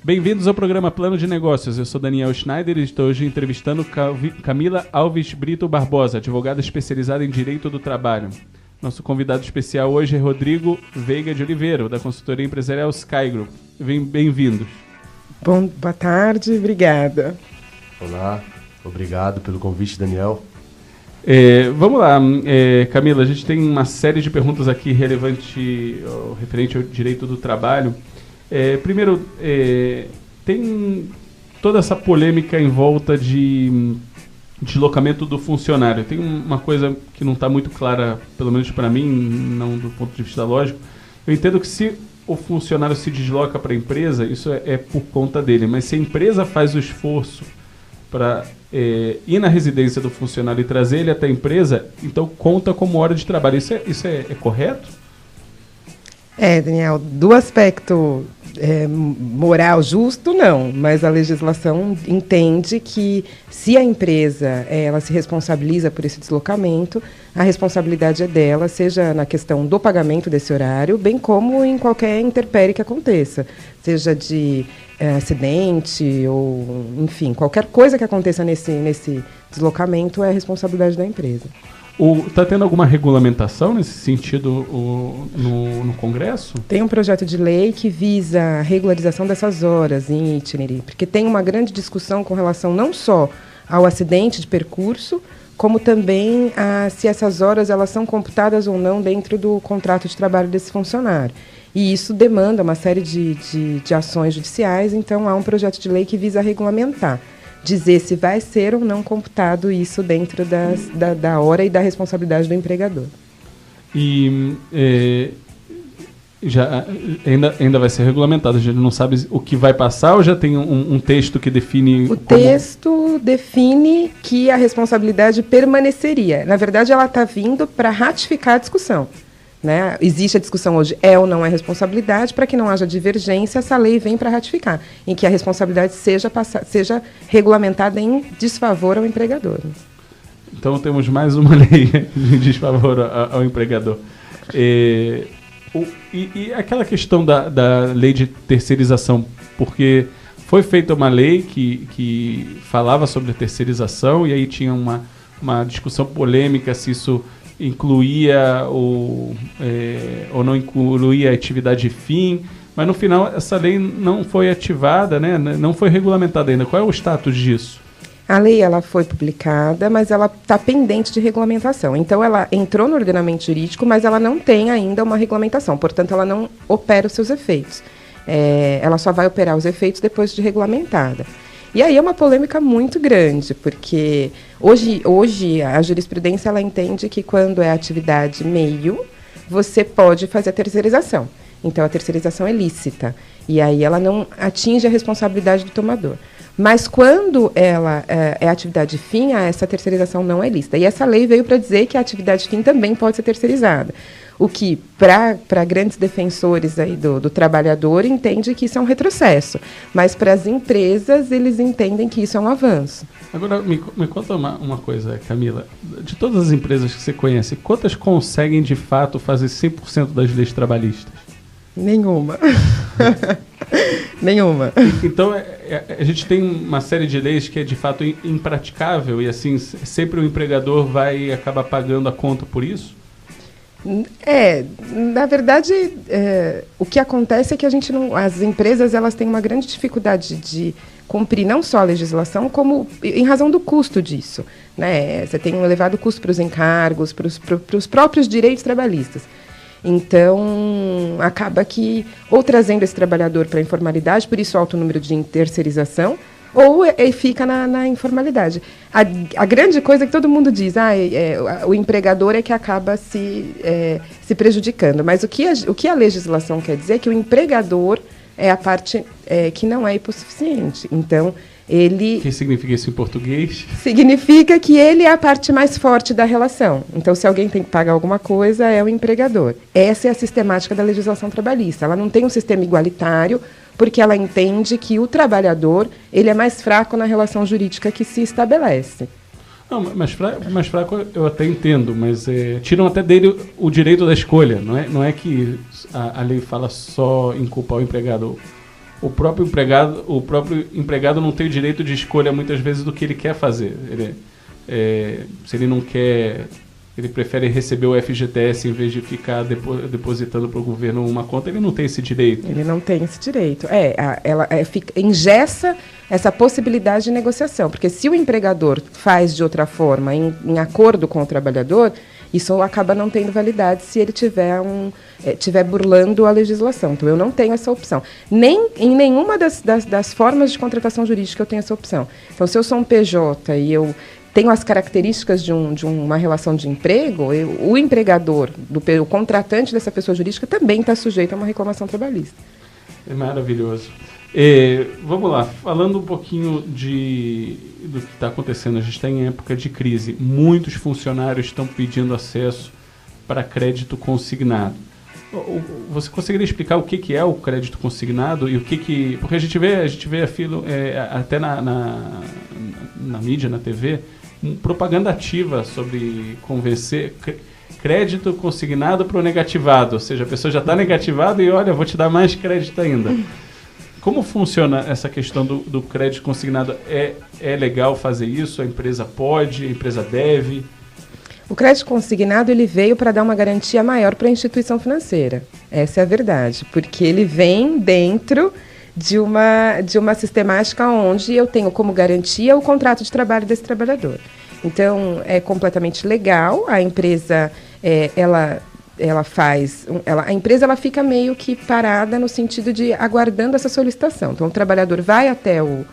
Bem-vindos ao programa Plano de Negócios. Eu sou Daniel Schneider e estou hoje entrevistando Camila Alves Brito Barbosa, advogada especializada em Direito do Trabalho. Nosso convidado especial hoje é Rodrigo Veiga de Oliveira, da consultoria empresarial Sky Group. Bem-vindos. Boa tarde, obrigada. Olá, obrigado pelo convite, Daniel. Vamos lá, Camila, a gente tem uma série de perguntas aqui referente ao direito do trabalho. Primeiro, tem toda essa polêmica em volta de deslocamento do funcionário. Tem uma coisa que não está muito clara, pelo menos para mim, não do ponto de vista lógico. Eu entendo que se o funcionário se desloca para a empresa, isso é por conta dele, mas se a empresa faz o esforço para ir na residência do funcionário e trazer ele até a empresa, então conta como hora de trabalho. Isso é correto? Daniel, do aspecto moral justo, não, mas a legislação entende que se a empresa ela se responsabiliza por esse deslocamento, a responsabilidade é dela, seja na questão do pagamento desse horário, bem como em qualquer intempérie que aconteça, seja de acidente ou, enfim, qualquer coisa que aconteça nesse deslocamento é a responsabilidade da empresa. Está tendo alguma regulamentação nesse sentido no Congresso? Tem um projeto de lei que visa a regularização dessas horas em itinerário, porque tem uma grande discussão com relação não só ao acidente de percurso, como também se essas horas elas são computadas ou não dentro do contrato de trabalho desse funcionário. E isso demanda uma série de ações judiciais, então há um projeto de lei que visa regulamentar, dizer se vai ser ou não computado isso dentro da hora e da responsabilidade do empregador. E ainda vai ser regulamentado, a gente não sabe o que vai passar ou já tem um texto que define... O texto define que a responsabilidade permaneceria. Na verdade, ela está vindo para ratificar a discussão. Né? Existe a discussão hoje, ou não é responsabilidade, para que não haja divergência, essa lei vem para ratificar, em que a responsabilidade seja regulamentada em desfavor ao empregador. Então temos mais uma lei de desfavor ao empregador. E aquela questão da lei de terceirização, porque foi feita uma lei que falava sobre a terceirização e aí tinha uma discussão polêmica se isso incluía ou não incluía a atividade fim, mas no final essa lei não foi ativada, né? Não foi regulamentada ainda. Qual é o status disso? A lei ela foi publicada, mas ela está pendente de regulamentação. Então ela entrou no ordenamento jurídico, mas ela não tem ainda uma regulamentação, portanto ela não opera os seus efeitos. Ela só vai operar os efeitos depois de regulamentada. E aí é uma polêmica muito grande, porque hoje a jurisprudência ela entende que quando é atividade meio, você pode fazer a terceirização. Então a terceirização é lícita, e aí ela não atinge a responsabilidade do tomador. Mas quando ela é atividade fim, essa terceirização não é lícita. E essa lei veio para dizer que a atividade fim também pode ser terceirizada. O que, para grandes defensores aí do trabalhador, entende que isso é um retrocesso. Mas para as empresas, eles entendem que isso é um avanço. Agora, me conta uma coisa, Camila. De todas as empresas que você conhece, quantas conseguem, de fato, fazer 100% das leis trabalhistas? Nenhuma. Nenhuma. Então, a gente tem uma série de leis que é, de fato, impraticável e, assim, sempre o empregador vai acabar pagando a conta por isso? Na verdade, o que acontece é que as empresas elas têm uma grande dificuldade de cumprir não só a legislação, como em razão do custo disso. Né? Você tem um elevado custo para os encargos, para os próprios direitos trabalhistas. Então, acaba que ou trazendo esse trabalhador para a informalidade, por isso o alto número de terceirização, ou fica na informalidade. A grande coisa que todo mundo diz, o empregador é que acaba se prejudicando. Mas o que a legislação quer dizer é que o empregador é a parte que não é hipossuficiente. Então, ele... O que significa isso em português? Significa que ele é a parte mais forte da relação. Então, se alguém tem que pagar alguma coisa, é o empregador. Essa é a sistemática da legislação trabalhista. Ela não tem um sistema igualitário, porque ela entende que o trabalhador ele é mais fraco na relação jurídica que se estabelece. Não, mais fraco eu até entendo, mas tiram até dele o direito da escolha. Não é que a lei fala só em culpar o empregado. o próprio empregado não tem o direito de escolha muitas vezes do que ele quer fazer. Se ele não quer, ele prefere receber o FGTS em vez de ficar depositando para o governo uma conta, ele não tem esse direito. Ele não tem esse direito. Ela engessa essa possibilidade de negociação, porque se o empregador faz de outra forma, em acordo com o trabalhador, isso acaba não tendo validade se ele estiver burlando a legislação. Então, eu não tenho essa opção. Nem em nenhuma das formas de contratação jurídica eu tenho essa opção. Então, se eu sou um PJ e eu tenho as características de uma relação de emprego, o empregador, o contratante dessa pessoa jurídica também está sujeito a uma reclamação trabalhista. É maravilhoso. Vamos lá, falando um pouquinho do que está acontecendo. A gente está em época de crise. Muitos funcionários estão pedindo acesso para crédito consignado. Você conseguiria explicar o que é o crédito consignado e porque a gente vê até na mídia, na TV, propaganda ativa sobre convencer crédito consignado para o negativado, ou seja, a pessoa já está negativada e olha, vou te dar mais crédito ainda. Como funciona essa questão do crédito consignado? É legal fazer isso? A empresa pode? A empresa deve? O crédito consignado ele veio para dar uma garantia maior para a instituição financeira. Essa é a verdade, porque ele vem dentro de uma sistemática onde eu tenho como garantia o contrato de trabalho desse trabalhador. Então, é completamente legal. A empresa, a empresa fica meio que parada no sentido de aguardando essa solicitação. Então, o trabalhador vai até o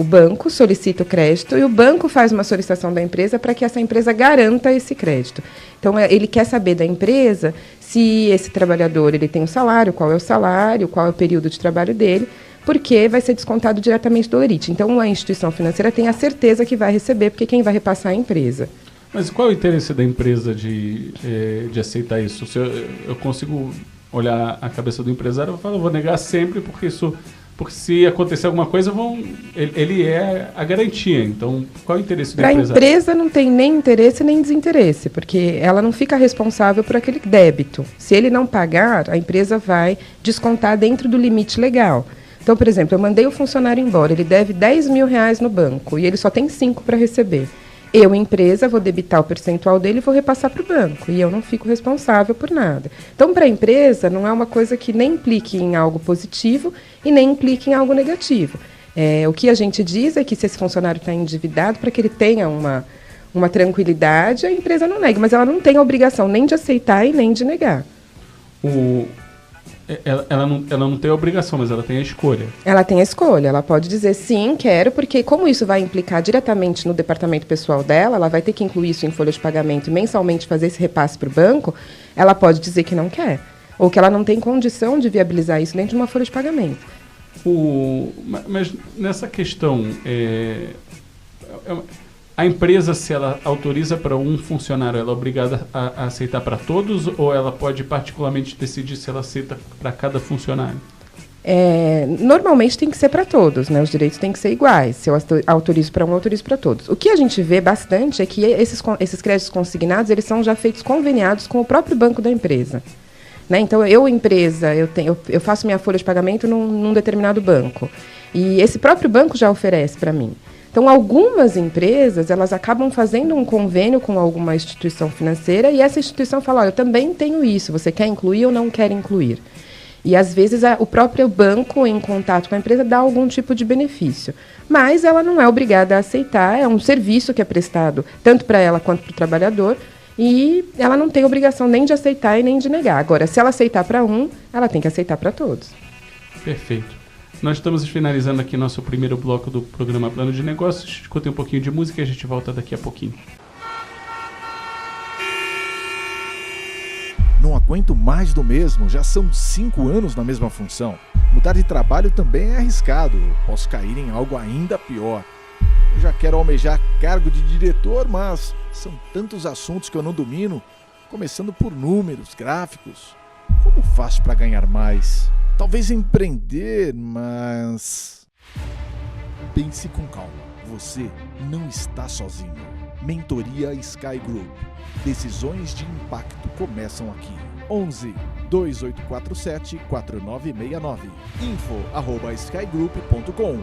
banco, solicita o crédito e o banco faz uma solicitação da empresa para que essa empresa garanta esse crédito. Então, ele quer saber da empresa se esse trabalhador ele tem um salário, qual é o período de trabalho dele, porque vai ser descontado diretamente do lerite. Então, a instituição financeira tem a certeza que vai receber, porque quem vai repassar é a empresa. Mas qual é o interesse da empresa de aceitar isso? Se eu consigo olhar a cabeça do empresário e falar, eu vou negar sempre, porque se acontecer alguma coisa, ele é a garantia. Então, qual é o interesse da empresa? A empresa não tem nem interesse nem desinteresse, porque ela não fica responsável por aquele débito. Se ele não pagar, a empresa vai descontar dentro do limite legal. Então, por exemplo, eu mandei o funcionário embora, ele deve R$10.000 no banco e ele só tem 5 para receber. Eu, empresa, vou debitar o percentual dele e vou repassar para o banco. E eu não fico responsável por nada. Então, para a empresa, não é uma coisa que nem implique em algo positivo e nem implique em algo negativo. O que a gente diz é que se esse funcionário está endividado, para que ele tenha uma tranquilidade, a empresa não nega. Mas ela não tem a obrigação nem de aceitar e nem de negar. Ela não tem a obrigação, mas ela tem a escolha. Ela tem a escolha. Ela pode dizer sim, quero, porque como isso vai implicar diretamente no departamento pessoal dela, ela vai ter que incluir isso em folha de pagamento e mensalmente fazer esse repasse para o banco, ela pode dizer que não quer. Ou que ela não tem condição de viabilizar isso dentro de uma folha de pagamento. Mas nessa questão, a empresa, se ela autoriza para um funcionário, ela é obrigada a aceitar para todos ou ela pode particularmente decidir se ela aceita para cada funcionário? Normalmente tem que ser para todos, né? Os direitos têm que ser iguais. Se eu autorizo para um, eu autorizo para todos. O que a gente vê bastante é que esses créditos consignados, eles são já feitos conveniados com o próprio banco da empresa. Né? Então, empresa, eu faço minha folha de pagamento num determinado banco. E esse próprio banco já oferece para mim. Então, algumas empresas, elas acabam fazendo um convênio com alguma instituição financeira e essa instituição fala, olha, eu também tenho isso, você quer incluir ou não quer incluir? E, às vezes, o próprio banco, em contato com a empresa, dá algum tipo de benefício. Mas ela não é obrigada a aceitar, é um serviço que é prestado tanto para ela quanto para o trabalhador e ela não tem obrigação nem de aceitar e nem de negar. Agora, se ela aceitar para um, ela tem que aceitar para todos. Perfeito. Nós estamos finalizando aqui nosso primeiro bloco do programa Plano de Negócios. Escutem um pouquinho de música e a gente volta daqui a pouquinho. Não aguento mais do mesmo, já são 5 anos na mesma função. Mudar de trabalho também é arriscado, posso cair em algo ainda pior. Eu já quero almejar cargo de diretor, mas são tantos assuntos que eu não domino, começando por números, gráficos. Como faço para ganhar mais? Talvez empreender, mas... Pense com calma, você não está sozinho. Mentoria Sky Group. Decisões de impacto começam aqui. 11 2847 4969. info@skygroup.com.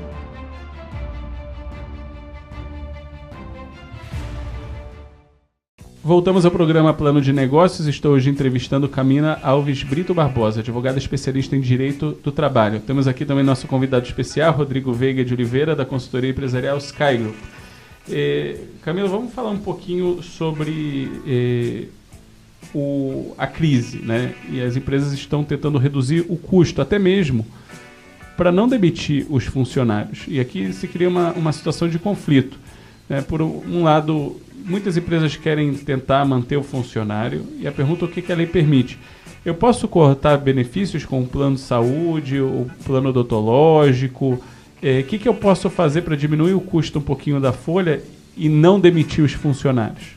Voltamos ao programa Plano de Negócios. Estou hoje entrevistando Camila Alves Brito Barbosa, advogada especialista em Direito do Trabalho. Temos aqui também nosso convidado especial, Rodrigo Veiga de Oliveira, da consultoria empresarial Sky Group. Camila, vamos falar um pouquinho sobre a crise, né? E as empresas estão tentando reduzir o custo, até mesmo para não demitir os funcionários. E aqui se cria uma situação de conflito, né? Por um lado, muitas empresas querem tentar manter o funcionário e a pergunta é o que a lei permite. Eu posso cortar benefícios com o plano de saúde, o plano odontológico? O que eu posso fazer para diminuir o custo um pouquinho da folha e não demitir os funcionários?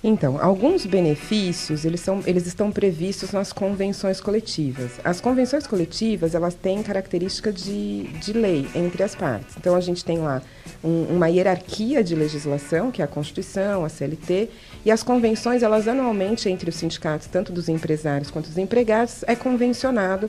Então, alguns benefícios, eles estão previstos nas convenções coletivas. As convenções coletivas, elas têm característica de lei entre as partes. Então, a gente tem lá uma hierarquia de legislação, que é a Constituição, a CLT, e as convenções, elas anualmente, entre os sindicatos, tanto dos empresários quanto dos empregados, é convencionado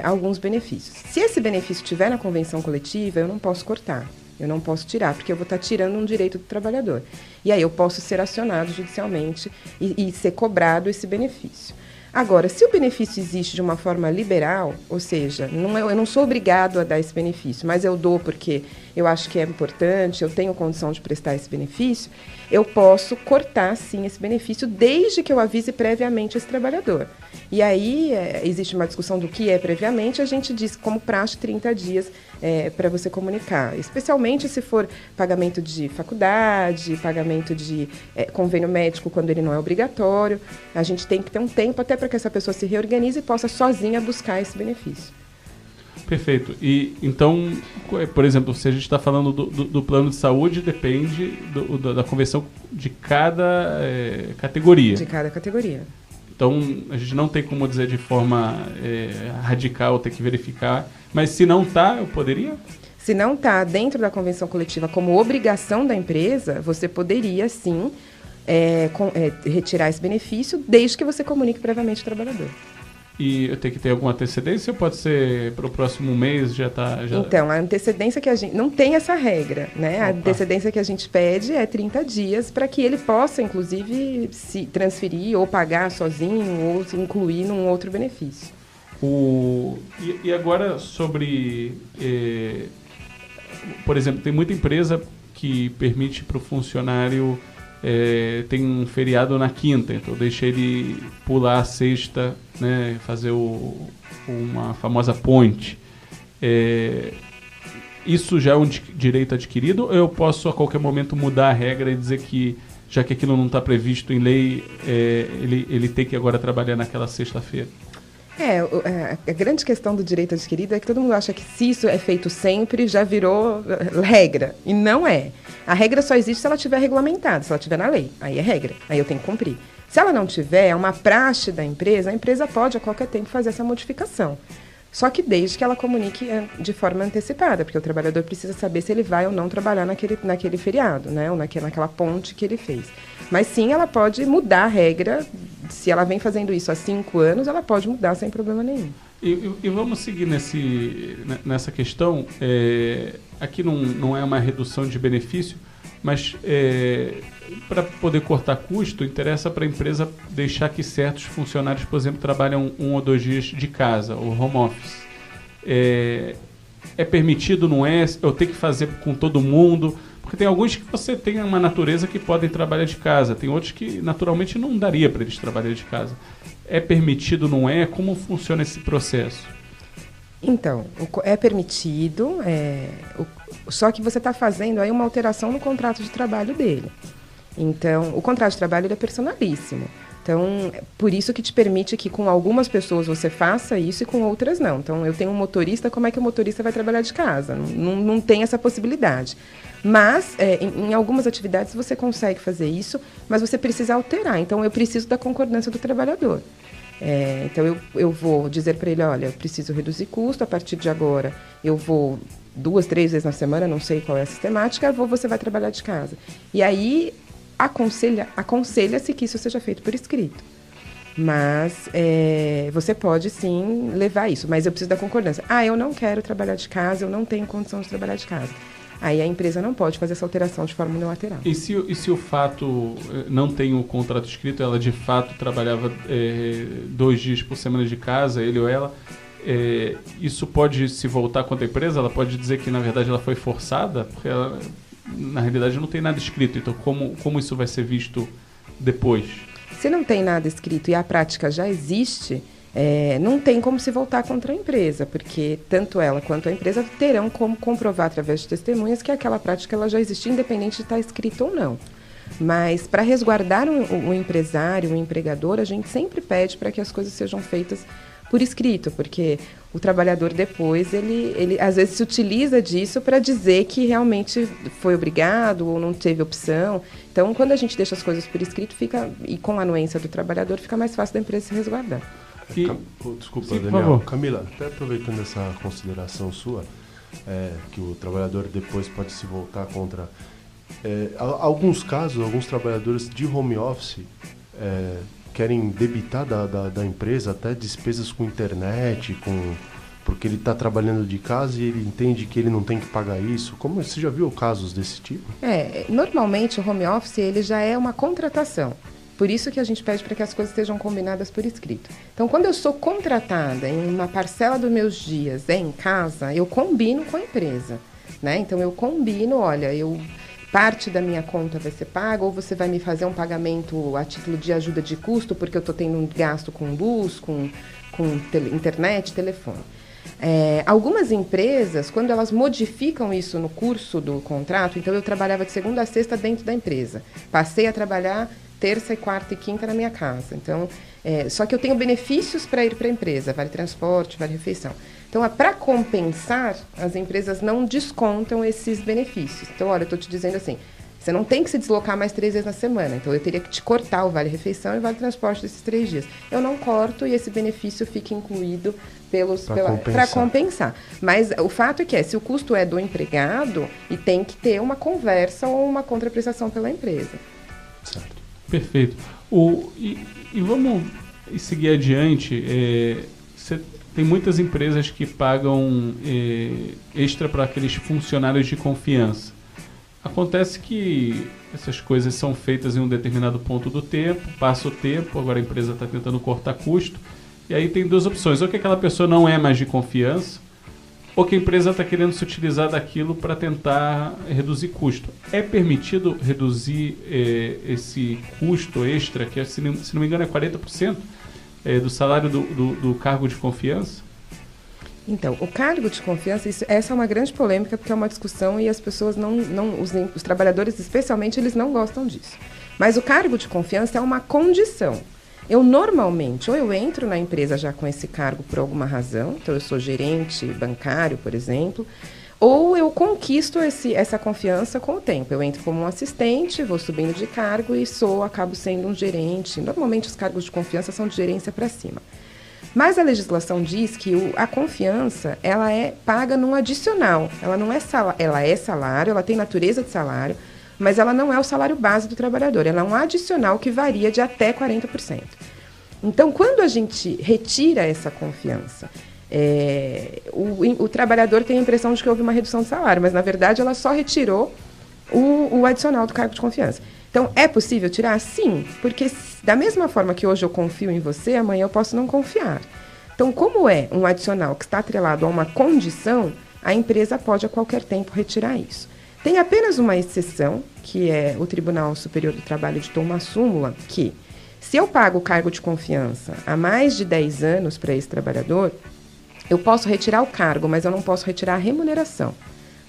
alguns benefícios. Se esse benefício estiver na convenção coletiva, eu não posso cortar. Eu não posso tirar, porque eu vou estar tirando um direito do trabalhador. E aí eu posso ser acionado judicialmente e ser cobrado esse benefício. Agora, se o benefício existe de uma forma liberal, ou seja, eu não sou obrigado a dar esse benefício, mas eu dou porque eu acho que é importante, eu tenho condição de prestar esse benefício, eu posso cortar, sim, esse benefício, desde que eu avise previamente esse trabalhador. E aí existe uma discussão do que é previamente, a gente diz como praxe 30 dias para você comunicar, especialmente se for pagamento de faculdade, pagamento de convênio médico quando ele não é obrigatório. A gente tem que ter um tempo até para que essa pessoa se reorganize e possa sozinha buscar esse benefício. Perfeito. E então, por exemplo, se a gente está falando do plano de saúde, depende da convenção de cada categoria. De cada categoria. Então, a gente não tem como dizer de forma radical, ter que verificar. Mas se não está, eu poderia? Se não está dentro da convenção coletiva como obrigação da empresa, você poderia, sim, retirar esse benefício, desde que você comunique previamente ao trabalhador. E eu tenho que ter alguma antecedência ou pode ser para o próximo mês já está... Então, a antecedência que a gente... Não tem essa regra, né? A antecedência que a gente pede é 30 dias para que ele possa, inclusive, se transferir ou pagar sozinho ou se incluir num outro benefício. E agora sobre... por exemplo, tem muita empresa que permite para o funcionário... tem um feriado na quinta, então deixa ele pular a sexta, né, fazer uma famosa ponte. Isso já é um direito adquirido ou eu posso a qualquer momento mudar a regra e dizer que, já que aquilo não está previsto em lei, ele tem que agora trabalhar naquela sexta-feira? A grande questão do direito adquirido é que todo mundo acha que se isso é feito sempre, já virou regra. E não é. A regra só existe se ela estiver regulamentada, se ela estiver na lei. Aí é regra, aí eu tenho que cumprir. Se ela não tiver, é uma praxe da empresa, a empresa pode a qualquer tempo fazer essa modificação. Só que desde que ela comunique de forma antecipada, porque o trabalhador precisa saber se ele vai ou não trabalhar naquele feriado, né? Ou naquela ponte que ele fez. Mas sim, ela pode mudar a regra. Se ela vem fazendo isso há 5 anos, ela pode mudar sem problema nenhum. E vamos seguir nessa questão. Aqui não é uma redução de benefício, mas para poder cortar custo, interessa para a empresa deixar que certos funcionários, por exemplo, trabalham 1 ou 2 dias de casa, ou home office. É permitido, não é? Eu tenho que fazer com todo mundo? Porque tem alguns que você tem uma natureza que podem trabalhar de casa, tem outros que naturalmente não daria para eles trabalhar de casa. É permitido, não é? Como funciona esse processo? Então, é permitido, só que você está fazendo aí uma alteração no contrato de trabalho dele. Então, o contrato de trabalho ele é personalíssimo. Então, por isso que te permite que com algumas pessoas você faça isso e com outras não. Então, eu tenho um motorista, como é que o motorista vai trabalhar de casa? Não tem essa possibilidade. Mas, em algumas atividades você consegue fazer isso, mas você precisa alterar. Então, eu preciso da concordância do trabalhador. Então, eu vou dizer para ele, olha, eu preciso reduzir custo, a partir de agora eu vou 2, 3 vezes na semana, não sei qual é a sistemática, você vai trabalhar de casa. E aí, aconselha-se que isso seja feito por escrito. Mas você pode sim levar isso, mas eu preciso da concordância. Eu não quero trabalhar de casa, eu não tenho condição de trabalhar de casa. Aí a empresa não pode fazer essa alteração de forma unilateral. E se o fato não tem o contrato escrito, ela de fato trabalhava 2 dias por semana de casa, ele ou ela, isso pode se voltar contra a empresa? Ela pode dizer que na verdade ela foi forçada? Porque ela, na realidade não tem nada escrito, então como isso vai ser visto depois? Se não tem nada escrito e a prática já existe, não tem como se voltar contra a empresa, porque tanto ela quanto a empresa terão como comprovar através de testemunhas que aquela prática ela já existe, independente de estar escrito ou não. Mas para resguardar o empresário, o empregador, a gente sempre pede para que as coisas sejam feitas por escrito, porque o trabalhador depois, ele às vezes se utiliza disso para dizer que realmente foi obrigado ou não teve opção. Então, quando a gente deixa as coisas por escrito, e com a anuência do trabalhador, fica mais fácil da empresa se resguardar. Desculpa, Sim, Daniel. Camila, até aproveitando essa consideração sua, que o trabalhador depois pode se voltar contra... alguns casos, alguns trabalhadores de home office querem debitar da empresa até despesas com internet, porque ele está trabalhando de casa e ele entende que ele não tem que pagar isso. Como você já viu casos desse tipo? Normalmente o home office ele já é uma contratação. Por isso que a gente pede para que as coisas sejam combinadas por escrito. Então, quando eu sou contratada em uma parcela dos meus dias em casa, eu combino com a empresa, né? Então, eu combino, parte da minha conta vai ser paga, ou você vai me fazer um pagamento a título de ajuda de custo, porque eu estou tendo um gasto com luz, com internet, telefone. Algumas empresas, quando elas modificam isso no curso do contrato, então eu trabalhava de segunda a sexta dentro da empresa, passei a trabalhar terça, quarta e quinta na minha casa. Então, só que eu tenho benefícios para ir para a empresa, vale transporte, vale refeição. Então, para compensar, as empresas não descontam esses benefícios. Então, olha, eu estou te dizendo assim, você não tem que se deslocar mais 3 vezes na semana. Então, eu teria que te cortar o vale-refeição e o vale-transporte desses 3 dias. Eu não corto e esse benefício fica incluído para compensar. Mas o fato é que se o custo é do empregado, e tem que ter uma conversa ou uma contraprestação pela empresa. Certo. Perfeito. E vamos seguir adiante. Tem muitas empresas que pagam extra para aqueles funcionários de confiança. Acontece que essas coisas são feitas em um determinado ponto do tempo, passa o tempo, agora a empresa está tentando cortar custo, e aí tem 2 opções. Ou que aquela pessoa não é mais de confiança, ou que a empresa está querendo se utilizar daquilo para tentar reduzir custo. É permitido reduzir esse custo extra, que se não me engano é 40%? Do salário do cargo de confiança? Então, o cargo de confiança, essa é uma grande polêmica, porque é uma discussão e as pessoas os trabalhadores especialmente, eles não gostam disso. Mas o cargo de confiança é uma condição. Eu normalmente, ou eu entro na empresa já com esse cargo por alguma razão, então eu sou gerente bancário, por exemplo, ou eu conquisto essa confiança com o tempo. Eu entro como um assistente, vou subindo de cargo e acabo sendo um gerente. Normalmente os cargos de confiança são de gerência para cima. Mas a legislação diz que a confiança, ela é paga num adicional. Ela não é ela é salário, ela tem natureza de salário, mas ela não é o salário base do trabalhador. Ela é um adicional que varia de até 40%. Então, quando a gente retira essa confiança, o trabalhador tem a impressão de que houve uma redução de salário, mas, na verdade, ela só retirou o adicional do cargo de confiança. Então, é possível tirar? Sim, porque da mesma forma que hoje eu confio em você, amanhã eu posso não confiar. Então, como é um adicional que está atrelado a uma condição, a empresa pode a qualquer tempo retirar isso. Tem apenas uma exceção, que é o Tribunal Superior do Trabalho editou uma súmula que, se eu pago o cargo de confiança há mais de 10 anos para esse trabalhador, eu posso retirar o cargo, mas eu não posso retirar a remuneração.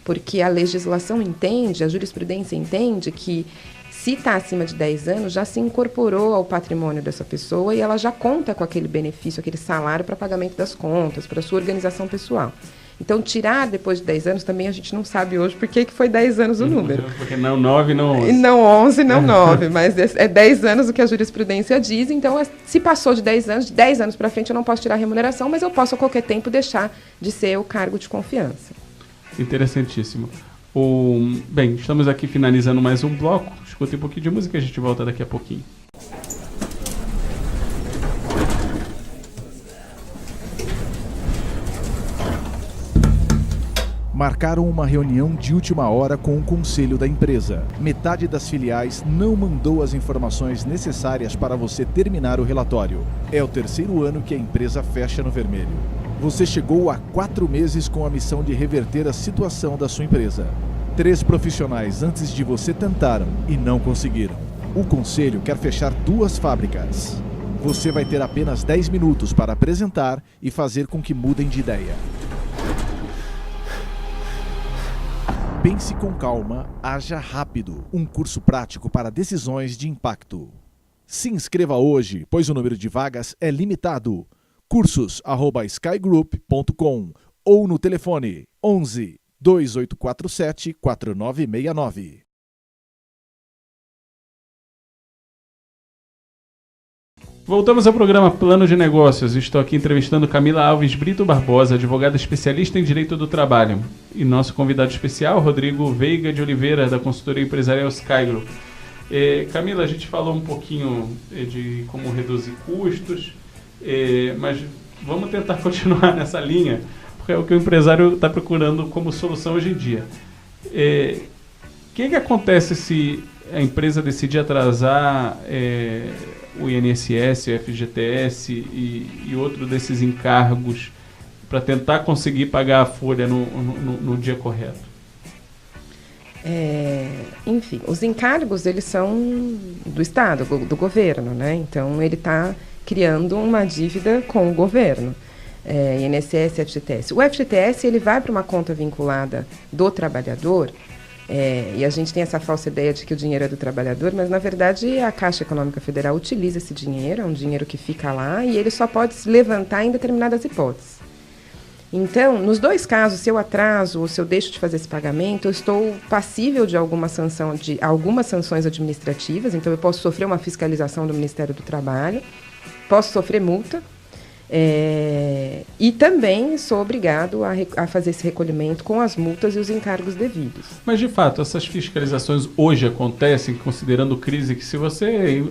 Porque a legislação entende, a jurisprudência entende que, se está acima de 10 anos, já se incorporou ao patrimônio dessa pessoa e ela já conta com aquele benefício, aquele salário para pagamento das contas, para sua organização pessoal. Então, tirar depois de 10 anos, também a gente não sabe hoje por que foi 10 anos o número. Porque não 9, não 11. Não 11, não 9, mas é 10 anos o que a jurisprudência diz. Então, se passou de 10 anos para frente, eu não posso tirar a remuneração, mas eu posso a qualquer tempo deixar de ser o cargo de confiança. Interessantíssimo. Bem, estamos aqui finalizando mais um bloco. Escuta um pouquinho de música e a gente volta daqui a pouquinho. Marcaram uma reunião de última hora com o conselho da empresa. Metade das filiais não mandou as informações necessárias para você terminar o relatório. É o 3º ano que a empresa fecha no vermelho. Você chegou a 4 meses com a missão de reverter a situação da sua empresa. 3 profissionais antes de você tentaram e não conseguiram. O conselho quer fechar 2 fábricas. Você vai ter apenas 10 minutos para apresentar e fazer com que mudem de ideia. Pense com calma, haja rápido. Um curso prático para decisões de impacto. Se inscreva hoje, pois o número de vagas é limitado. cursos@skygroup.com ou no telefone 11 2847 4969. Voltamos ao programa Plano de Negócios. Estou aqui entrevistando Camila Alves Brito Barbosa, advogada especialista em Direito do Trabalho. E nosso convidado especial, Rodrigo Veiga de Oliveira, da consultoria empresarial Skygroup. Camila, a gente falou um pouquinho de como reduzir custos, mas vamos tentar continuar nessa linha, porque é o que o empresário está procurando como solução hoje em dia. O que acontece se a empresa decidir atrasar o INSS, o FGTS e outro desses encargos para tentar conseguir pagar a folha no dia correto? Enfim, os encargos, eles são do Estado, do governo, né? Então, ele está criando uma dívida com o governo. INSS e FGTS. O FGTS, ele vai para uma conta vinculada do trabalhador, e a gente tem essa falsa ideia de que o dinheiro é do trabalhador, mas, na verdade, a Caixa Econômica Federal utiliza esse dinheiro, é um dinheiro que fica lá, e ele só pode se levantar em determinadas hipóteses. Então, nos 2 casos, se eu atraso ou se eu deixo de fazer esse pagamento, eu estou passível de algumas sanções administrativas, então eu posso sofrer uma fiscalização do Ministério do Trabalho, posso sofrer multa, e também sou obrigado a fazer esse recolhimento com as multas e os encargos devidos. Mas, de fato, essas fiscalizações hoje acontecem, considerando crise, que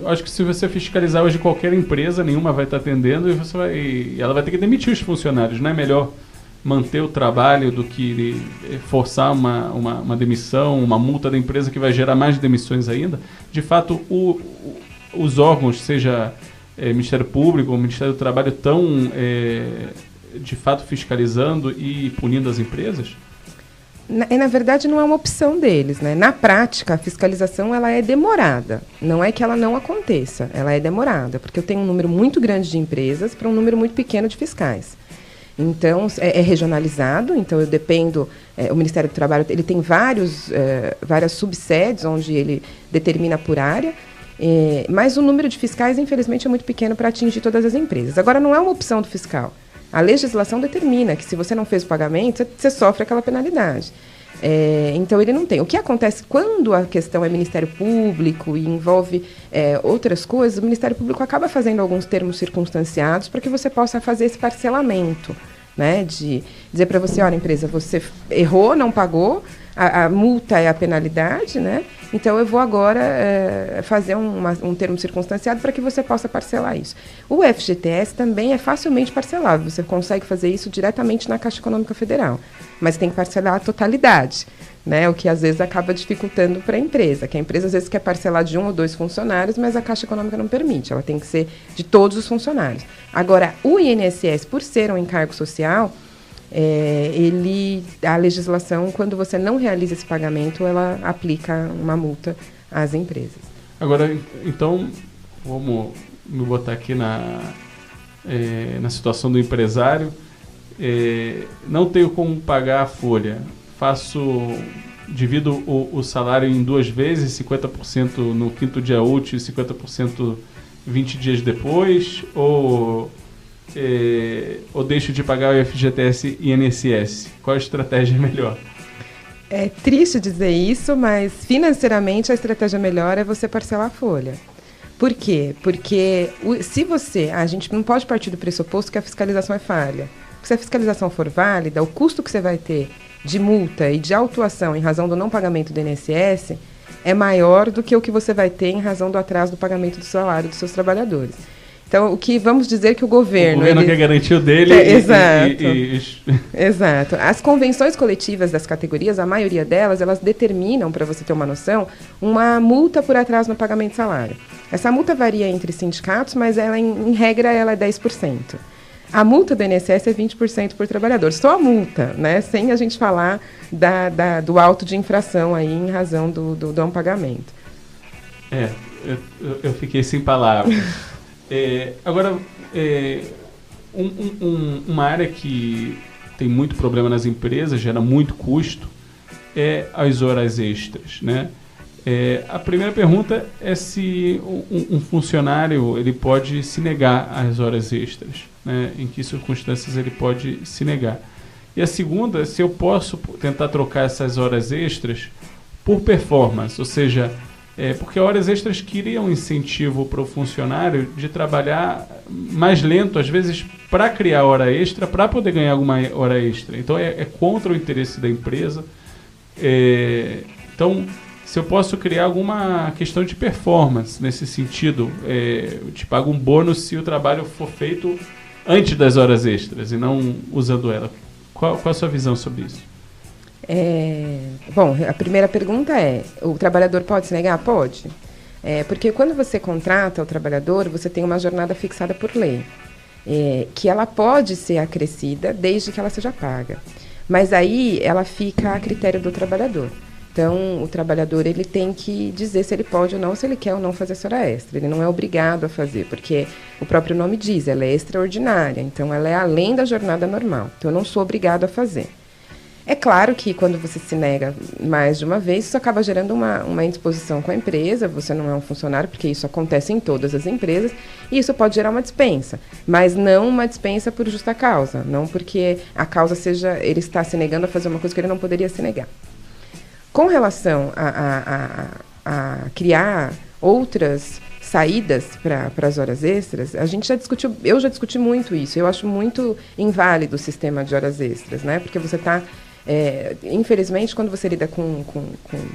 acho que se você fiscalizar hoje qualquer empresa, nenhuma vai estar atendendo e ela vai ter que demitir os funcionários. Não é melhor manter o trabalho do que forçar uma demissão, uma multa da empresa que vai gerar mais demissões ainda? De fato, os órgãos, seja Ministério Público ou Ministério do Trabalho, estão de fato fiscalizando e punindo as empresas? Na verdade, não é uma opção deles, né? Na prática, a fiscalização ela é demorada. Não é que ela não aconteça, ela é demorada, porque eu tenho um número muito grande de empresas para um número muito pequeno de fiscais. Então, é regionalizado, então eu dependo... o Ministério do Trabalho ele tem várias subsedes onde ele determina por área, mas o número de fiscais, infelizmente, é muito pequeno para atingir todas as empresas. Agora, não é uma opção do fiscal. A legislação determina que, se você não fez o pagamento, você sofre aquela penalidade. Então, ele não tem. O que acontece quando a questão é Ministério Público e envolve outras coisas, o Ministério Público acaba fazendo alguns termos circunstanciados para que você possa fazer esse parcelamento, né? De dizer para você, olha, empresa, você errou, não pagou, a multa é a penalidade, né? Então, eu vou agora fazer um termo circunstanciado para que você possa parcelar isso. O FGTS também é facilmente parcelável. Você consegue fazer isso diretamente na Caixa Econômica Federal. Mas tem que parcelar a totalidade, né? O que, às vezes, acaba dificultando para a empresa. Que a empresa, às vezes, quer parcelar de 1 ou 2 funcionários, mas a Caixa Econômica não permite. Ela tem que ser de todos os funcionários. Agora, o INSS, por ser um encargo social... a legislação, quando você não realiza esse pagamento, ela aplica uma multa às empresas. Agora, então, vamos me botar aqui na situação do empresário. Não tenho como pagar a folha. Divido o salário em 2 vezes, 50% no 5º dia útil e 50% 20 dias depois, ou deixo de pagar o FGTS e INSS? Qual a estratégia melhor? É triste dizer isso, mas financeiramente a estratégia melhor é você parcelar a folha. Por quê? Porque a gente não pode partir do pressuposto que a fiscalização é falha. Porque se a fiscalização for válida, o custo que você vai ter de multa e de autuação em razão do não pagamento do INSS é maior do que o que você vai ter em razão do atraso do pagamento do salário dos seus trabalhadores. Então, vamos dizer que o governo... O governo quer garantir o dele exato. Exato. As convenções coletivas das categorias, a maioria delas, elas determinam, para você ter uma noção, uma multa por atraso no pagamento de salário. Essa multa varia entre sindicatos, mas ela, em regra, ela é 10%. A multa do INSS é 20% por trabalhador. Só a multa, né? Sem a gente falar do auto de infração aí em razão do não pagamento. Eu fiquei sem palavras. Agora, uma área que tem muito problema nas empresas, gera muito custo, é as horas extras, né? A primeira pergunta é se um funcionário ele pode se negar às horas extras, né? Em que circunstâncias ele pode se negar. E a segunda, se eu posso tentar trocar essas horas extras por performance, ou seja, porque horas extras criam um incentivo para o funcionário de trabalhar mais lento, às vezes, para criar hora extra, para poder ganhar alguma hora extra. Então, é contra o interesse da empresa. Então, se eu posso criar alguma questão de performance nesse sentido, eu te pago um bônus se o trabalho for feito antes das horas extras e não usando ela. Qual a sua visão sobre isso? Bom, a primeira pergunta é, o trabalhador pode se negar? Pode. Porque quando você contrata o trabalhador, você tem uma jornada fixada por lei, que ela pode ser acrescida desde que ela seja paga. Mas aí ela fica a critério do trabalhador. Então, o trabalhador ele tem que dizer se ele pode ou não, se ele quer ou não fazer essa hora extra. Ele não é obrigado a fazer, porque o próprio nome diz, ela é extraordinária. Então, ela é além da jornada normal. Então, eu não sou obrigado a fazer. É claro que quando você se nega mais de uma vez, isso acaba gerando uma indisposição com a empresa, você não é um funcionário, porque isso acontece em todas as empresas, e isso pode gerar uma dispensa, mas não uma dispensa por justa causa, não porque a causa seja ele está se negando a fazer uma coisa que ele não poderia se negar. Com relação a criar outras saídas para as horas extras, eu já discuti muito isso, eu acho muito inválido o sistema de horas extras, né? Porque você está... infelizmente, quando você lida com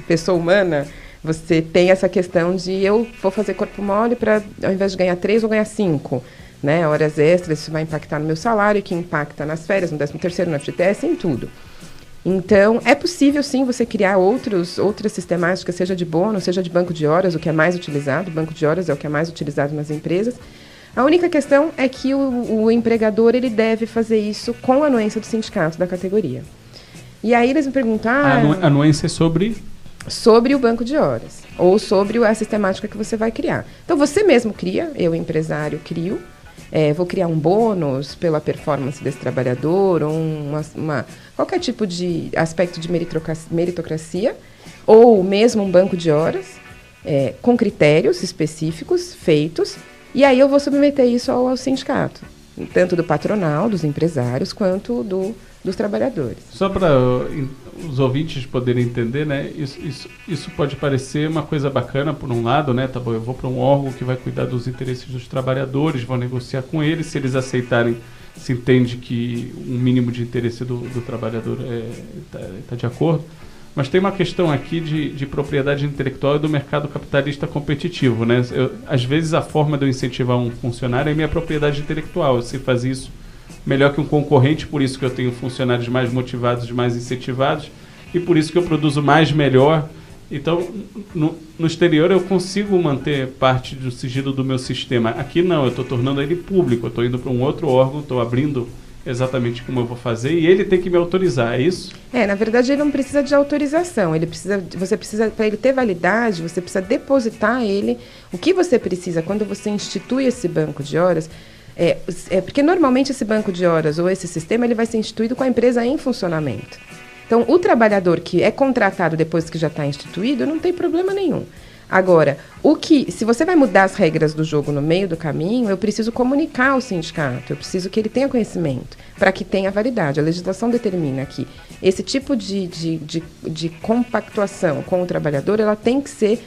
pessoa humana, você tem essa questão de eu vou fazer corpo mole para, ao invés de ganhar 3, vou ganhar 5. Né? Horas extras, isso vai impactar no meu salário, que impacta nas férias, no 13º, no FGTS, em tudo. Então, é possível, sim, você criar outras sistemáticas, seja de bônus, seja de banco de horas, o que é mais utilizado. O banco de horas é o que é mais utilizado nas empresas. A única questão é que o empregador ele deve fazer isso com a anuência do sindicato da categoria. E aí eles me perguntaram... A anuência é sobre? Sobre o banco de horas, ou sobre a sistemática que você vai criar. Então, você mesmo cria, eu, empresário, crio. Vou criar um bônus pela performance desse trabalhador, ou qualquer tipo de aspecto de meritocracia, ou mesmo um banco de horas, com critérios específicos, feitos, e aí eu vou submeter isso ao sindicato, tanto do patronal, dos empresários, quanto dos trabalhadores. Só para os ouvintes poderem entender, né? Isso pode parecer uma coisa bacana por um lado, né? Tá bom, eu vou para um órgão que vai cuidar dos interesses dos trabalhadores, vou negociar com eles, se eles aceitarem, se entende que um mínimo de interesse do trabalhador está de acordo. Mas tem uma questão aqui de propriedade intelectual e do mercado capitalista competitivo, né? Às vezes a forma de eu incentivar um funcionário é minha propriedade intelectual, eu sei fazer isso melhor que um concorrente, por isso que eu tenho funcionários mais motivados, mais incentivados, e por isso que eu produzo mais melhor. Então, no exterior eu consigo manter parte do sigilo do meu sistema. Aqui não, eu estou tornando ele público, eu estou indo para um outro órgão, estou abrindo exatamente como eu vou fazer, e ele tem que me autorizar, é isso? Na verdade ele não precisa de autorização, você precisa, para ele ter validade, você precisa depositar ele, o que você precisa quando você institui esse banco de horas, porque normalmente esse banco de horas ou esse sistema ele vai ser instituído com a empresa em funcionamento. Então, o trabalhador que é contratado depois que já está instituído, não tem problema nenhum. Agora, se você vai mudar as regras do jogo no meio do caminho, eu preciso comunicar ao sindicato, eu preciso que ele tenha conhecimento, para que tenha validade. A legislação determina que esse tipo de compactuação com o trabalhador, ela tem que ser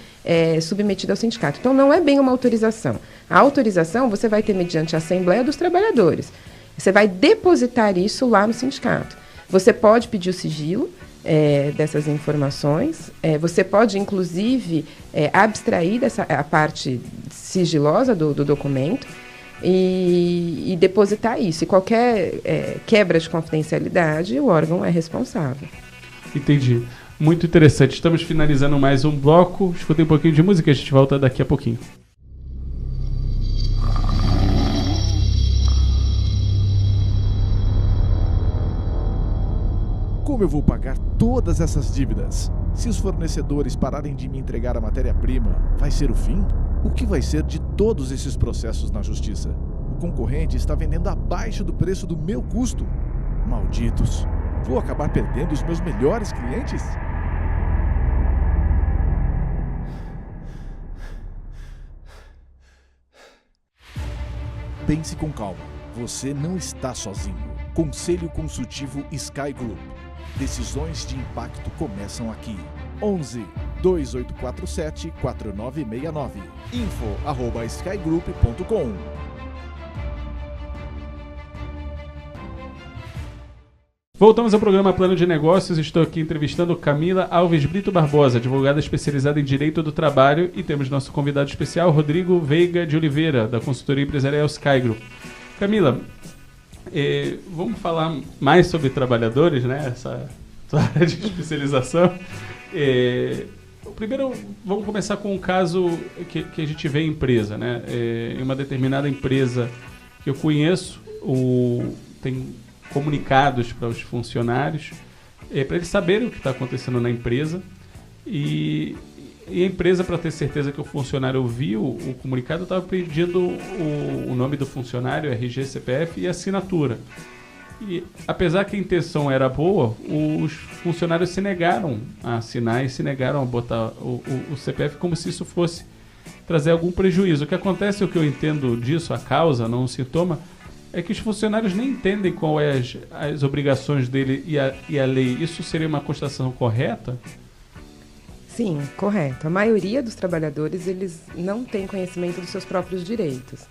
submetida ao sindicato. Então, não é bem uma autorização. A autorização você vai ter mediante a Assembleia dos Trabalhadores. Você vai depositar isso lá no sindicato. Você pode pedir o sigilo dessas informações, você pode, inclusive, abstrair a parte sigilosa do documento, e depositar isso. E qualquer quebra de confidencialidade, o órgão é responsável. Entendi. Muito interessante. Estamos finalizando mais um bloco. Escutem um pouquinho de música e a gente volta daqui a pouquinho. Como eu vou pagar todas essas dívidas? Se os fornecedores pararem de me entregar a matéria-prima, vai ser o fim? O que vai ser de todos esses processos na justiça? O concorrente está vendendo abaixo do preço do meu custo. Malditos! Vou acabar perdendo os meus melhores clientes? Pense com calma. Você não está sozinho. Conselho Consultivo Sky Group. Decisões de impacto começam aqui. 11 2847 4969. info@skygroup.com. Voltamos ao programa Plano de Negócios. Estou aqui entrevistando Camila Alves Brito Barbosa, advogada especializada em Direito do Trabalho, e temos nosso convidado especial, Rodrigo Veiga de Oliveira, da consultoria empresarial Sky Group. Camila, vamos falar mais sobre trabalhadores, né? Essa área de especialização. Primeiro, vamos começar com um caso que a gente vê em empresa, né? Em uma determinada empresa que eu conheço, tem comunicados para os funcionários, para eles saberem o que está acontecendo na empresa, e a empresa, para ter certeza que o funcionário ouviu o comunicado, estava pedindo o nome do funcionário, RG, CPF e assinatura. E apesar que a intenção era boa, os funcionários se negaram a assinar e se negaram a botar o CPF como se isso fosse trazer algum prejuízo. O que acontece, o que eu entendo disso, a causa, não o sintoma, é que os funcionários nem entendem qual é as obrigações dele e a lei. Isso seria uma constatação correta? Sim, correto. A maioria dos trabalhadores, eles não têm conhecimento dos seus próprios direitos.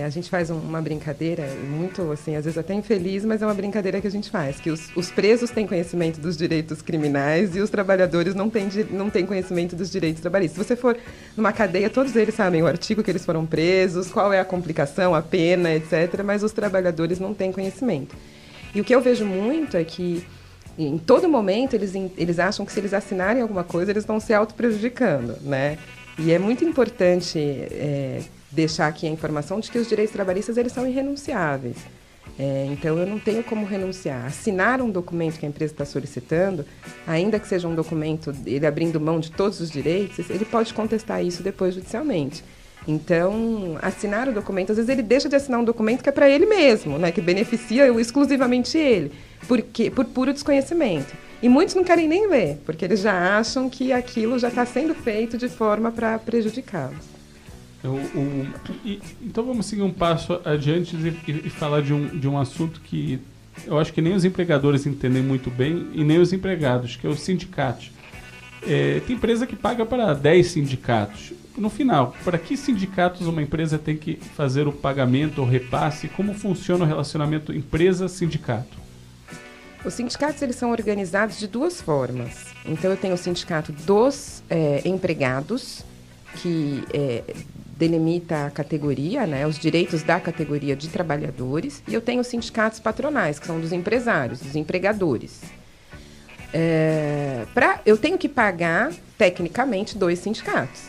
A gente faz uma brincadeira muito, assim, às vezes até infeliz, mas é uma brincadeira que a gente faz, que os presos têm conhecimento dos direitos criminais e os trabalhadores não têm conhecimento dos direitos trabalhistas. Se você for numa cadeia, todos eles sabem o artigo que eles foram presos, qual é a complicação, a pena, etc., mas os trabalhadores não têm conhecimento. E o que eu vejo muito é que, em todo momento, eles acham que se eles assinarem alguma coisa, eles vão se auto-prejudicando, né? E é muito importante deixar aqui a informação de que os direitos trabalhistas, eles são irrenunciáveis. Então, eu não tenho como renunciar. Assinar um documento que a empresa está solicitando, ainda que seja um documento, ele abrindo mão de todos os direitos, ele pode contestar isso depois judicialmente. Então, assinar o documento, às vezes ele deixa de assinar um documento que é para ele mesmo, né, que beneficia exclusivamente ele, por puro desconhecimento. E muitos não querem nem ler, porque eles já acham que aquilo já está sendo feito de forma para prejudicá-los. Então vamos seguir um passo adiante e falar de um assunto que eu acho que nem os empregadores entendem muito bem e nem os empregados, que é os sindicatos. Tem empresa que paga para 10 sindicatos. No final, para que sindicatos uma empresa tem que fazer o pagamento ou repasse? Como funciona o relacionamento empresa-sindicato? Os sindicatos, eles são organizados de duas formas. Então, eu tenho o sindicato dos empregados, que delimita a categoria, né, os direitos da categoria de trabalhadores, e eu tenho os sindicatos patronais, que são dos empresários, dos empregadores. Eu tenho que pagar, tecnicamente, 2 sindicatos.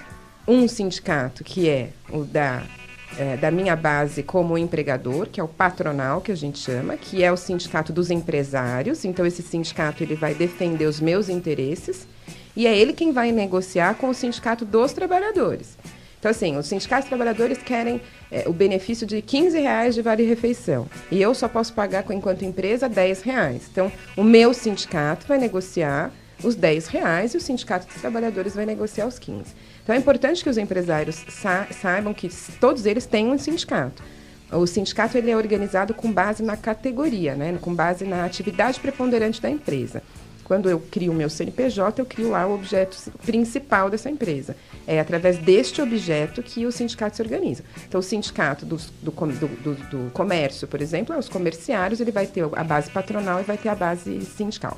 Um sindicato que é o da minha base como empregador, que é o patronal, que a gente chama, que é o sindicato dos empresários. Então, esse sindicato ele vai defender os meus interesses e é ele quem vai negociar com o sindicato dos trabalhadores. Então, assim, os sindicatos trabalhadores querem o benefício de R$15 de vale-refeição e eu só posso pagar, enquanto empresa, R$10. Então, o meu sindicato vai negociar os R$10 e o sindicato dos trabalhadores vai negociar os 15. Então, é importante que os empresários saibam que todos eles têm um sindicato. O sindicato ele é organizado com base na categoria, né? Com base na atividade preponderante da empresa. Quando eu crio o meu CNPJ, eu crio lá o objeto principal dessa empresa. É através deste objeto que o sindicato se organiza. Então, o sindicato do comércio, por exemplo, os comerciários, ele vai ter a base patronal e vai ter a base sindical.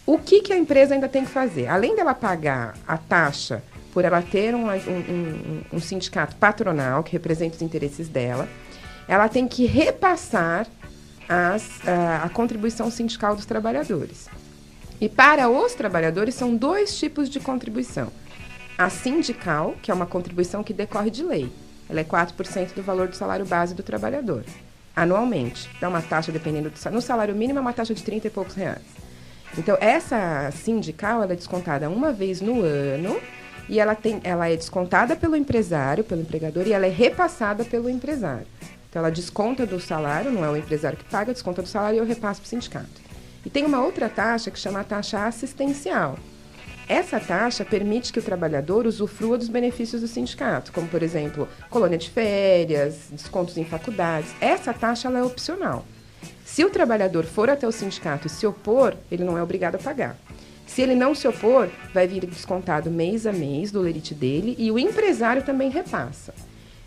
O que a empresa ainda tem que fazer? Além dela pagar a taxa por ela ter um sindicato patronal que representa os interesses dela, ela tem que repassar a contribuição sindical dos trabalhadores. E para os trabalhadores são 2 tipos de contribuição. A sindical, que é uma contribuição que decorre de lei. Ela é 4% do valor do salário base do trabalhador, anualmente. Dá uma taxa, dependendo do salário. No salário mínimo é uma taxa de 30 e poucos reais. Então, essa sindical, ela é descontada uma vez no ano e ela é descontada pelo empresário, pelo empregador, e ela é repassada pelo empresário. Então, ela desconta do salário, não é o empresário que paga, desconta do salário e eu repasso para o sindicato. E tem uma outra taxa que chama a taxa assistencial. Essa taxa permite que o trabalhador usufrua dos benefícios do sindicato, como, por exemplo, colônia de férias, descontos em faculdades. Essa taxa ela é opcional. Se o trabalhador for até o sindicato e se opor, ele não é obrigado a pagar. Se ele não se opor, vai vir descontado mês a mês do lerite dele e o empresário também repassa.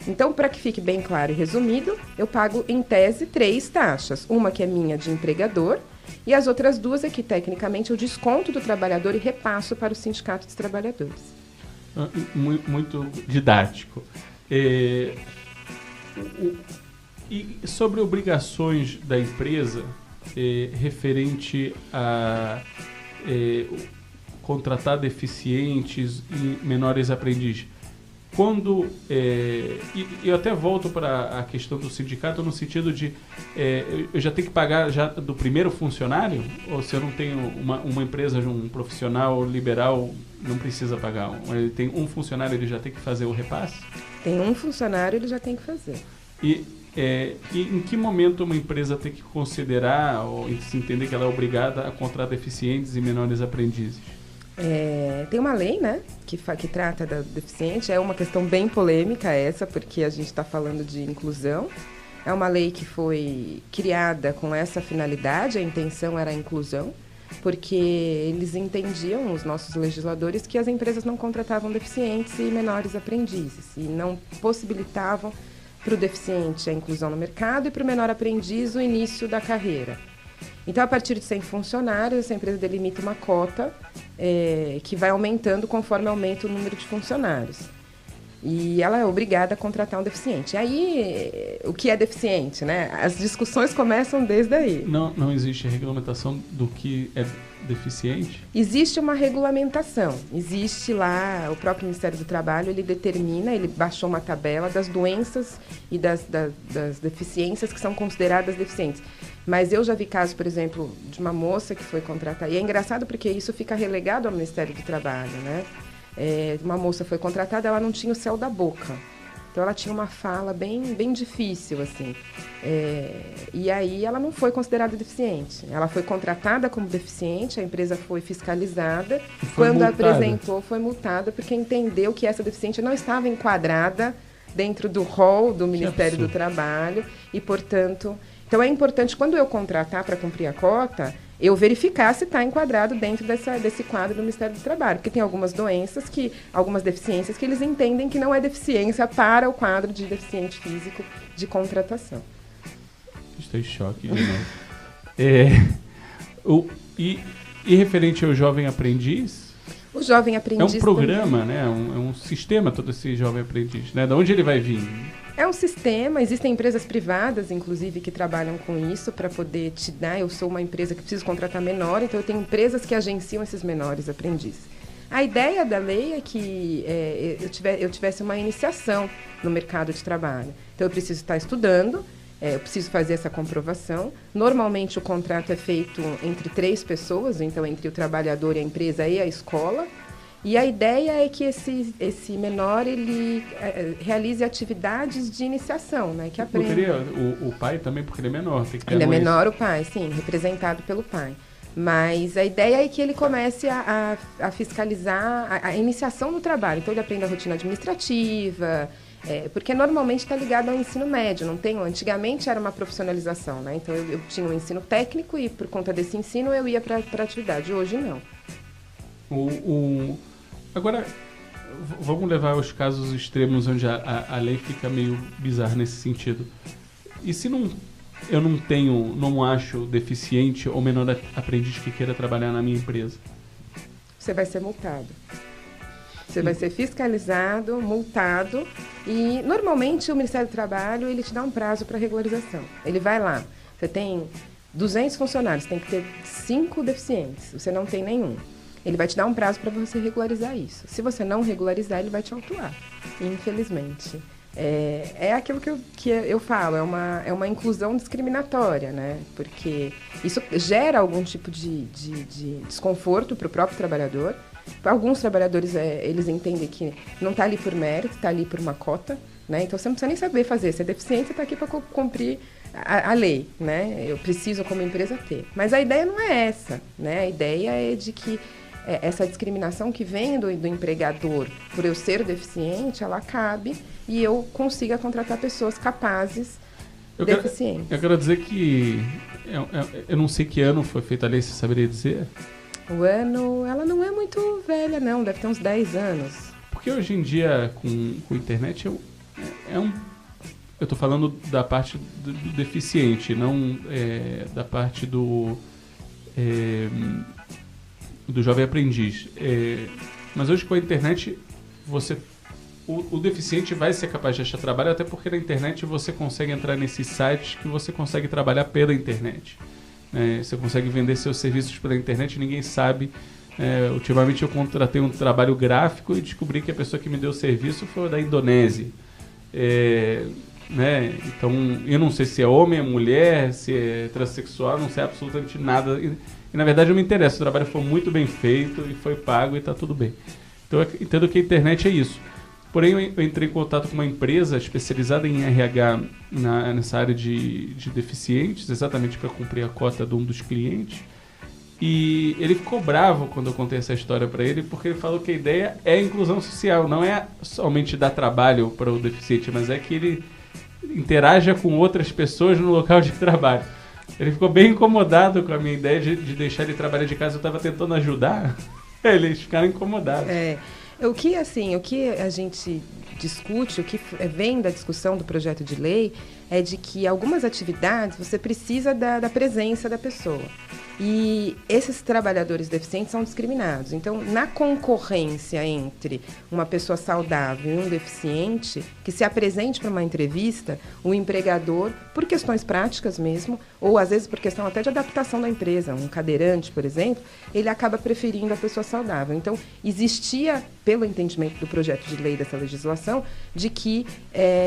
Então, para que fique bem claro e resumido, eu pago, em tese, 3 taxas. Uma que é minha de empregador e as outras 2 é que, tecnicamente, eu desconto do trabalhador e repasso para o sindicato dos trabalhadores. Muito didático. E sobre obrigações da empresa referente a contratar deficientes e menores aprendizes, quando eu até volto para a questão do sindicato no sentido de eu já tenho que pagar já do primeiro funcionário, ou se eu não tenho uma empresa, um profissional liberal, não precisa pagar. Ele tem um funcionário, ele já tem que fazer o repasse? Tem um funcionário, ele já tem que fazer. E em que momento uma empresa tem que considerar ou se entender que ela é obrigada a contratar deficientes e menores aprendizes? Tem uma lei, né, que trata da deficiente. É uma questão bem polêmica essa, porque a gente está falando de inclusão. É uma lei que foi criada com essa finalidade, a intenção era a inclusão, porque eles entendiam, os nossos legisladores, que as empresas não contratavam deficientes e menores aprendizes e não possibilitavam para o deficiente a inclusão no mercado e para o menor aprendiz o início da carreira. Então, a partir de 100 funcionários, essa empresa delimita uma cota que vai aumentando conforme aumenta o número de funcionários. E ela é obrigada a contratar um deficiente. Aí, o que é deficiente, né? As discussões começam desde aí. Não existe regulamentação do que é deficiente? Existe uma regulamentação. Existe lá, o próprio Ministério do Trabalho, ele determina, ele baixou uma tabela das doenças e das deficiências que são consideradas deficientes. Mas eu já vi casos, por exemplo, de uma moça que foi contratada. E é engraçado porque isso fica relegado ao Ministério do Trabalho, né? Uma moça foi contratada, ela não tinha o céu da boca. Então, ela tinha uma fala bem difícil, assim. E aí, ela não foi considerada deficiente. Ela foi contratada como deficiente, a empresa foi fiscalizada. Quando multada. Apresentou, foi multada, porque entendeu que essa deficiente não estava enquadrada dentro do rol do Ministério do Trabalho. E, portanto... Então, é importante, quando eu contratar para cumprir a cota, eu verificar se está enquadrado dentro desse quadro do Ministério do Trabalho. Porque tem algumas doenças, algumas deficiências que eles entendem que não é deficiência para o quadro de deficiente físico de contratação. Estou em choque de novo. E referente ao jovem aprendiz? O jovem aprendiz é um programa, também, né? É um sistema todo esse jovem aprendiz, né? De onde ele vai vir? É um sistema, existem empresas privadas, inclusive, que trabalham com isso para poder te dar. Eu sou uma empresa que preciso contratar menor, então eu tenho empresas que agenciam esses menores aprendizes. A ideia da lei é que eu tivesse uma iniciação no mercado de trabalho. Então, eu preciso estar estudando, eu preciso fazer essa comprovação. Normalmente, o contrato é feito entre 3 pessoas, então, entre o trabalhador e a empresa e a escola. E a ideia é que esse menor ele realize atividades de iniciação, né? Que aprenda. Poderia o pai também, porque ele é menor. Tem que ter ele é menor, o pai, sim, representado pelo pai. Mas a ideia é que ele comece a fiscalizar a iniciação do trabalho. Então, ele aprende a rotina administrativa, porque normalmente está ligado ao ensino médio. Não tem, antigamente era uma profissionalização, né? Então, eu tinha um ensino técnico e, por conta desse ensino, eu ia para a atividade. Hoje, não. Agora, vamos levar aos casos extremos onde a lei fica meio bizarra nesse sentido. E se eu não acho deficiente ou menor aprendiz que queira trabalhar na minha empresa? Você vai ser multado. Você vai ser fiscalizado, multado e, normalmente, o Ministério do Trabalho ele te dá um prazo para regularização. Ele vai lá, você tem 200 funcionários, tem que ter 5 deficientes, você não tem nenhum. Ele vai te dar um prazo para você regularizar isso. Se você não regularizar, ele vai te autuar, infelizmente. É aquilo que eu falo, é uma inclusão discriminatória, né? Porque isso gera algum tipo de desconforto para o próprio trabalhador. Alguns trabalhadores, eles entendem que não está ali por mérito, está ali por uma cota, né? Então, você não precisa nem saber fazer. Se é deficiente, você está aqui para cumprir a lei, né? Eu preciso, como empresa, ter. Mas a ideia não é essa, né? A ideia é de que essa discriminação que vem do empregador por eu ser deficiente, ela acabe e eu consiga contratar pessoas capazes, deficientes. Eu quero dizer que eu não sei que ano foi feita a lei, você saberia dizer? O ano, ela não é muito velha, não, deve ter uns 10 anos. Porque hoje em dia, com a internet, eu estou falando da parte do deficiente, não da parte do jovem aprendiz. Mas hoje, com a internet, o deficiente vai ser capaz de achar trabalho, até porque na internet você consegue entrar nesses sites que você consegue trabalhar pela internet. Você consegue vender seus serviços pela internet, ninguém sabe. Ultimamente eu contratei um trabalho gráfico e descobri que a pessoa que me deu o serviço foi da Indonésia. Então, eu não sei se é homem, é mulher, se é transexual, não sei absolutamente nada. E na verdade eu me interesso, o trabalho foi muito bem feito e foi pago e está tudo bem. Então eu entendo que a internet é isso. Porém, eu entrei em contato com uma empresa especializada em RH nessa área de deficientes, exatamente para cumprir a cota de um dos clientes. E ele ficou bravo quando eu contei essa história para ele, porque ele falou que a ideia é a inclusão social, não é somente dar trabalho para o deficiente, mas é que ele interaja com outras pessoas no local de trabalho. Ele ficou bem incomodado com a minha ideia de deixar ele trabalhar de casa. Eu estava tentando ajudar, eles ficaram incomodados. O que a gente discute, o que vem da discussão do projeto de lei é de que algumas atividades você precisa da presença da pessoa. E esses trabalhadores deficientes são discriminados. Então, na concorrência entre uma pessoa saudável e um deficiente, que se apresente para uma entrevista, o empregador, por questões práticas mesmo, ou às vezes por questão até de adaptação da empresa, um cadeirante, por exemplo, ele acaba preferindo a pessoa saudável. Então, existia, pelo entendimento do projeto de lei dessa legislação, de que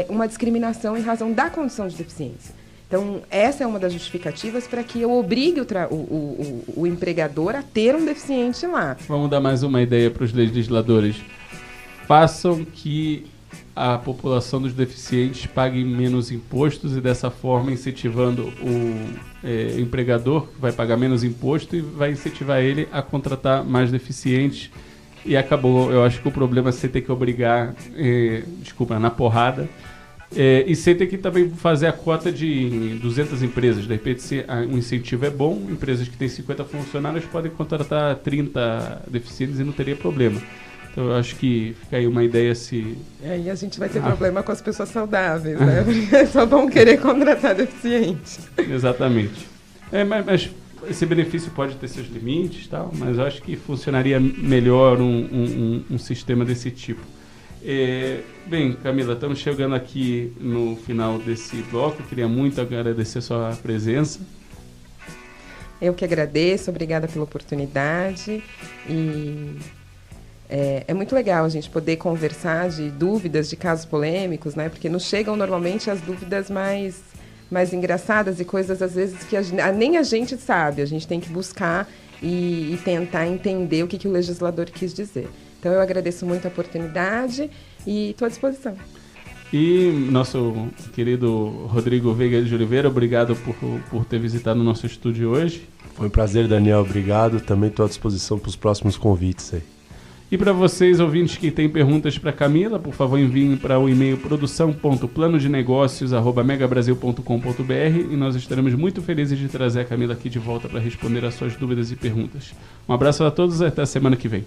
uma discriminação em razão da condição de deficiência. Então, essa é uma das justificativas para que eu obrigue o empregador a ter um deficiente lá. Vamos dar mais uma ideia para os legisladores. Façam que a população dos deficientes pague menos impostos e, dessa forma, incentivando o empregador, que vai pagar menos imposto, e vai incentivar ele a contratar mais deficientes. E acabou. Eu acho que o problema é você ter que obrigar, na porrada. E você tem que também fazer a cota de 200 empresas. De repente, se um incentivo é bom, empresas que têm 50 funcionários podem contratar 30 deficientes e não teria problema. Então, eu acho que fica aí uma ideia se... E a gente vai ter problema com as pessoas saudáveis, né? Porque só vão querer contratar deficiente. Exatamente. Mas esse benefício pode ter seus limites, tal, mas eu acho que funcionaria melhor um sistema desse tipo. Bem, Camila, estamos chegando aqui no final desse bloco. Eu queria muito agradecer a sua presença. Eu que agradeço, obrigada pela oportunidade. E é muito legal a gente poder conversar de dúvidas, de casos polêmicos, né? Porque nos chegam normalmente as dúvidas mais engraçadas e coisas, às vezes, que nem a gente sabe. A gente tem que buscar e tentar entender o que o legislador quis dizer. Então, eu agradeço muito a oportunidade e estou à disposição. E nosso querido Rodrigo Veiga de Oliveira, obrigado por ter visitado o nosso estúdio hoje. Foi um prazer, Daniel, obrigado. Também estou à disposição para os próximos convites aí. E para vocês, ouvintes, que têm perguntas para Camila, por favor, enviem para o e-mail produção.planodenegócios@megabrasil.com.br e nós estaremos muito felizes de trazer a Camila aqui de volta para responder às suas dúvidas e perguntas. Um abraço a todos e até a semana que vem.